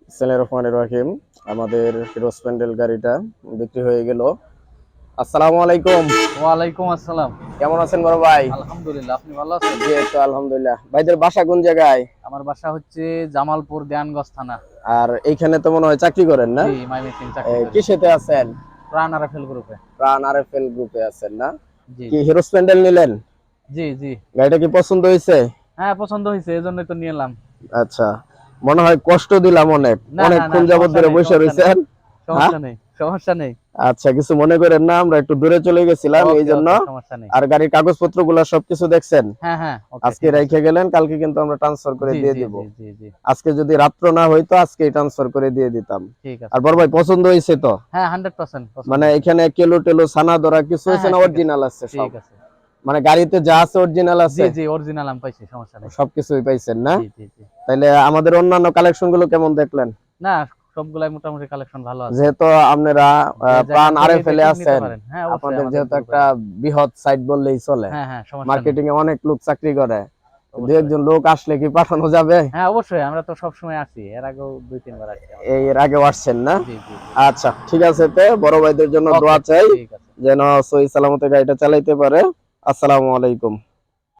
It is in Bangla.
বিসমিল্লাহির রহমানির রহিম। আমাদের হিরো স্প্লেন্ডার গাড়িটা বিক্রি হয়ে গেল। আসসালামু আলাইকুম। ওয়ালাইকুম আসসালাম। কেমন আছেন বড় ভাই? আলহামদুলিল্লাহ, আপনি ভালো আছেন? জি, এই তো আলহামদুলিল্লাহ। ভাইদের বাসা কোন জায়গায়? আমার বাসা হচ্ছে জামালপুর দেয়ানগঞ্জ থানা। আর এইখানে তো মনে হয় চাকরি করেন না? জি, মাইমেসিং চাকরি করি। কিসেতে আছেন? প্রাণ আরাফেল গ্রুপে। প্রাণ আরএফএল গ্রুপে আছেন না? জি কি হিরো স্প্লেন্ডার নিলেন? জি জি। গাড়িটা কি পছন্দ হয়েছে? হ্যাঁ, পছন্দ হয়েছে, এজন্যই তো নিয়ে এলাম। আচ্ছা, মনে হয় কষ্ট দিলাম অনেক। না না না, অনেকক্ষণ যাবত সমস্যা ধরে নেই, বসে সমস্যা নেই, রয়েছেন। হ্যাঁ, সমস্যা নেই, সমস্যা নেই। আচ্ছা, কিছু মনে করেন না, আমরা একটু দূরে চলে গেছিলাম এই ওকে জন্য। ওকে, সমস্যা নেই। আর গাড়ির কাগজপত্র গুলা সবকিছু দেখছেন? হ্যাঁ হ্যাঁ, ওকে, আজকে ঠিক আছে। রেখে গেলেন, কালকে কিন্তু আমরা ট্রান্সফার করে জি দিয়ে জি দিব। জি জি জি। আজকে যদি রাত্র না হইতো আজকেই ট্রান্সফার করে দিয়ে দিতাম। ঠিক আছে। আর বড় ভাই পছন্দ হয়েছে তো? হ্যাঁ, 100% পছন্দ মানে হয়েছে। এখানে কেলো টেলো ছানা ধরা কিছু হ্যাঁ হয়েছে হ্যাঁ, না? ঠিক আছে, অরিজিনাল আছে সব? ঠিক আছে। মানে গাড়িতে যা আছে অরিজিনাল জি আছে? জি, অরিজিনাল আমি পাইছি, সমস্যা নেই। সবকিছুই পাইছেন না? জি জি জি। তাইলে আমাদের অন্যান্য কালেকশন গুলো কেমন দেখলেন? না, সবগুলাই মোটামুটি কালেকশন ভালো আছে। যেহেতু আপনারা যে প্রাণ জায়গা থেকে আরএফএল এ দেখে নিতে আছেন, পারেন। হ্যাঁ, অবশ্যই আপনাদের আমাদের যেহেতু গ্রুপে। একটা বৃহৎ সাইট বললেই চলে, হ্যাঁ হ্যাঁ, সমস্যা নেই। মার্কেটিং এ অনেক লোক চাকরি করে, দু অবশ্যই। একজন লোক আসলে কি পাঠানো যাবে? হ্যাঁ, অবশ্যই, আমরা তো সবসময় আসি, এর আগেও 2-3 বার আসি আমাদের। এর আগেও আসছেন না? জি জি জি। আচ্ছা, ঠিক আছে, তে বড় ভাইদের জন্য ওকে, দোয়া চাই ঠিক আছে। যেন সহি সালামতে গাড়িটা চালাইতে পারে। আসসালামু আলাইকুম।